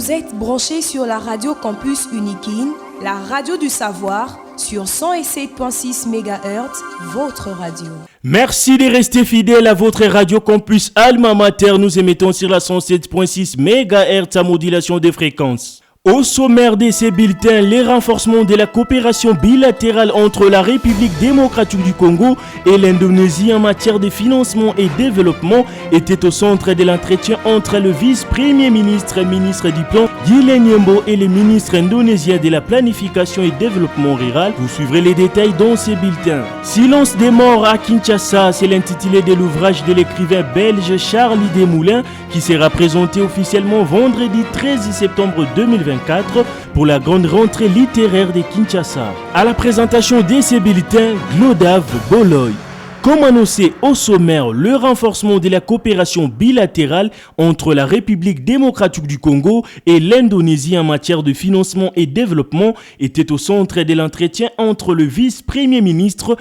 Vous êtes branchés sur la radio Campus Unikin, la radio du savoir, sur 107.6 MHz, votre radio. Merci de rester fidèle à votre radio Campus Alma Mater. Nous émettons sur la 107.6 MHz à modulation des fréquences. Au sommaire de ces bulletins, les renforcements de la coopération bilatérale entre la République démocratique du Congo et l'Indonésie en matière de financement et développement étaient au centre de l'entretien entre le vice-premier ministre du plan Guilain Nyembo et le ministre indonésien de la planification et développement rural. Vous suivrez les détails dans ces bulletins. Silence des morts à Kinshasa, c'est l'intitulé de l'ouvrage de l'écrivain belge Charlie Desmoulins qui sera présenté officiellement vendredi 13 septembre 2024 pour la grande rentrée littéraire de Kinshasa. À la présentation de ces bulletins, Glodave Boloy. Comme annoncé au sommaire, le renforcement de la coopération bilatérale entre la République démocratique du Congo et l'Indonésie en matière de financement et développement était au centre de l'entretien entre le vice-premier ministre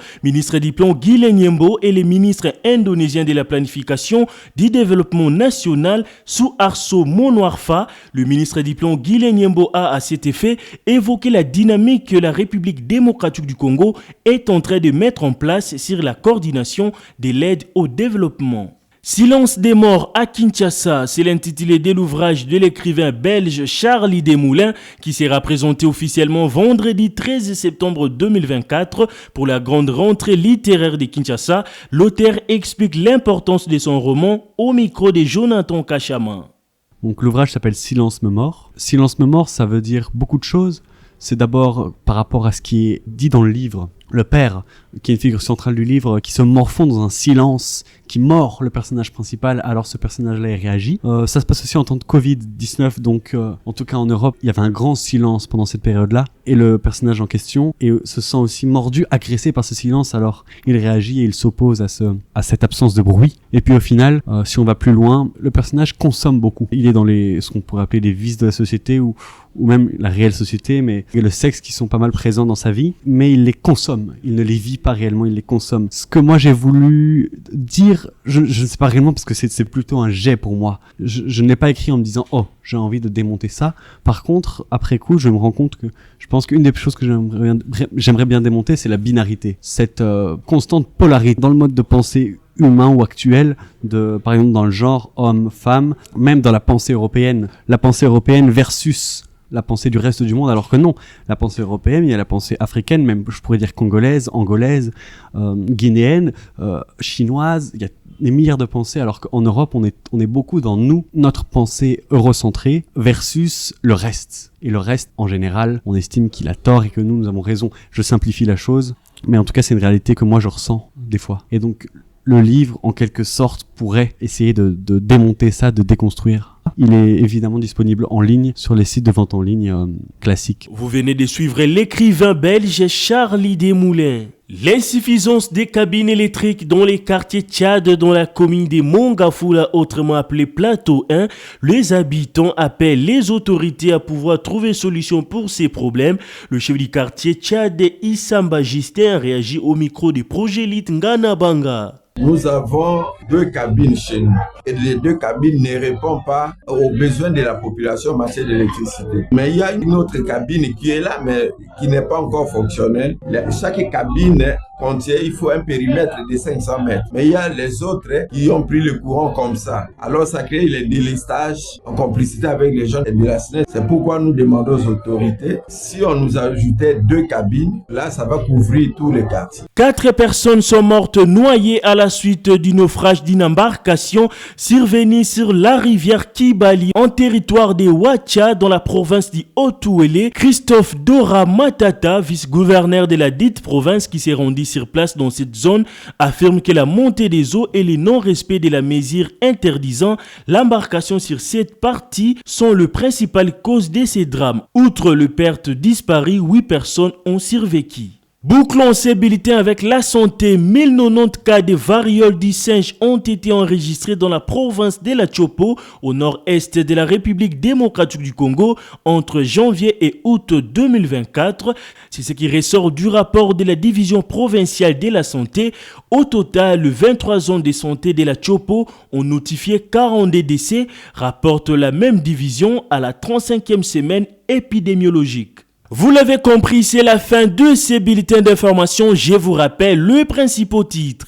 du plan Guilain Nyembo et le ministre indonésien de la planification du développement national Suharto Monoarfa. Le ministre du plan Guilain Nyembo a à cet effet évoqué la dynamique que la République démocratique du Congo est en train de mettre en place sur la coordination de l'aide au développement. Silence des morts à Kinshasa, c'est l'intitulé de l'ouvrage de l'écrivain belge Charlie Desmoulins qui sera présenté officiellement vendredi 13 septembre 2024 pour la grande rentrée littéraire de Kinshasa. L'auteur explique l'importance de son roman au micro de Jonathan Kachama. Donc l'ouvrage s'appelle Silence me mort. Silence me mort, ça veut dire beaucoup de choses. C'est d'abord par rapport à ce qui est dit dans le livre. Le père, qui est une figure centrale du livre, qui se morfond dans un silence, qui mord le personnage principal, alors ce personnage-là il réagit. Ça se passe aussi en temps de Covid-19, donc en tout cas en Europe, il y avait un grand silence pendant cette période-là, et le personnage en question se sent aussi mordu, agressé par ce silence, alors il réagit et il s'oppose à cette absence de bruit. Et puis au final, si on va plus loin, le personnage consomme beaucoup. Il est dans ce qu'on pourrait appeler les vices de la société, ou même la réelle société, mais il y a le sexe qui sont pas mal présents dans sa vie, mais il les consomme. Il ne les vit pas réellement, il les consomme. Ce que moi j'ai voulu dire, je ne sais pas réellement parce que c'est plutôt un jet pour moi. Je ne l'ai pas écrit en me disant « Oh, j'ai envie de démonter ça ». Par contre, après coup, je me rends compte que je pense qu'une des choses que j'aimerais bien démonter, c'est la binarité. Cette constante polarité dans le mode de pensée humain ou actuel, par exemple dans le genre homme-femme, même dans la pensée européenne versus la pensée du reste du monde, alors que non, la pensée européenne, il y a la pensée africaine, même je pourrais dire congolaise, angolaise, guinéenne, chinoise, il y a des milliards de pensées, alors qu'en Europe, on est beaucoup dans notre pensée eurocentrée versus le reste. Et le reste, en général, on estime qu'il a tort et que nous avons raison. Je simplifie la chose, mais en tout cas, c'est une réalité que moi je ressens des fois. Et donc, le livre, en quelque sorte, pourrait essayer de démonter ça, de déconstruire. Il est évidemment disponible en ligne sur les sites de vente en ligne classiques. Vous venez de suivre l'écrivain belge Charlie Desmoulins. L'insuffisance des cabines électriques dans les quartiers Tchad dans la commune de Mongafula, autrement appelé Plateau 1, les habitants appellent les autorités à pouvoir trouver solution pour ces problèmes. Le chef du quartier Tchad, Issamba Justin, réagit au micro du Progélite Nganabanga. Nous avons 2 cabines chez nous et les 2 cabines ne répondent pas aux besoins de la population en matière d'électricité. Mais il y a une autre cabine qui est là mais qui n'est pas encore fonctionnelle. Chaque cabine contient, il faut un périmètre de 500 mètres. Mais il y a les autres qui ont pris le courant comme ça. Alors ça crée les délestages en complicité avec les gens de la SNES. C'est pourquoi nous demandons aux autorités, si on nous ajoutait 2 cabines, là ça va couvrir tous les quartiers. 4 personnes sont mortes noyées à la suite du naufrage d'une embarcation survenue sur la rivière Kibali en territoire des Ouacha dans la province du Haut-Ouélé. Christophe Dora Matata, vice-gouverneur de la dite province qui s'est rendu sur place dans cette zone, affirme que la montée des eaux et le non-respect de la mesure interdisant l'embarcation sur cette partie sont les principales causes de ces drames. Outre le perte disparu, 8 personnes ont survécu. Bouclons ces bulletins avec la santé. 1090 cas de variole du singe ont été enregistrés dans la province de la Chopo, au nord-est de la République démocratique du Congo, entre janvier et août 2024. C'est ce qui ressort du rapport de la division provinciale de la santé. Au total, 23 zones de santé de la Chopo ont notifié 42 décès, rapporte la même division à la 35e semaine épidémiologique. Vous l'avez compris, c'est la fin de ces bulletins d'information. Je vous rappelle le principal titre.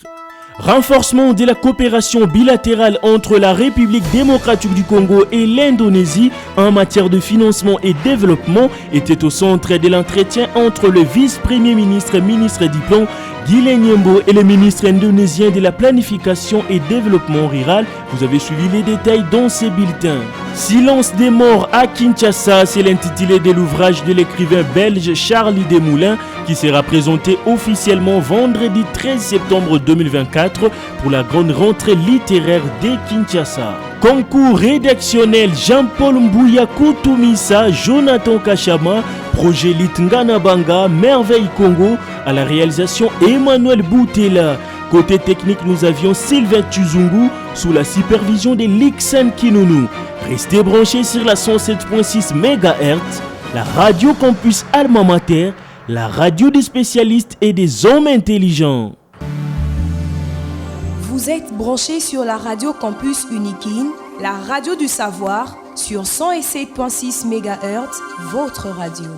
Renforcement de la coopération bilatérale entre la République démocratique du Congo et l'Indonésie en matière de financement et développement était au centre de l'entretien entre le vice-premier ministre du Plan, Guilhem Nyembo, et le ministre indonésien de la planification et développement rural. Vous avez suivi les détails dans ces bulletins. Silence des morts à Kinshasa, c'est l'intitulé de l'ouvrage de l'écrivain belge Charlie Desmoulins qui sera présenté officiellement vendredi 13 septembre 2024 pour la grande rentrée littéraire de Kinshasa. Concours rédactionnel Jean-Paul Mbouya Koutoumissa, Jonathan Kachama, projet Litngana Banga, Merveille Congo, à la réalisation Emmanuel Boutela. Côté technique, nous avions Sylvain Tuzungu sous la supervision de Lixen Kinounou. Restez branchés sur la 107.6 MHz, la radio campus Alma Mater, la radio des spécialistes et des hommes intelligents. Vous êtes branchés sur la radio campus Unikin, la radio du savoir, sur 107.6 MHz, votre radio.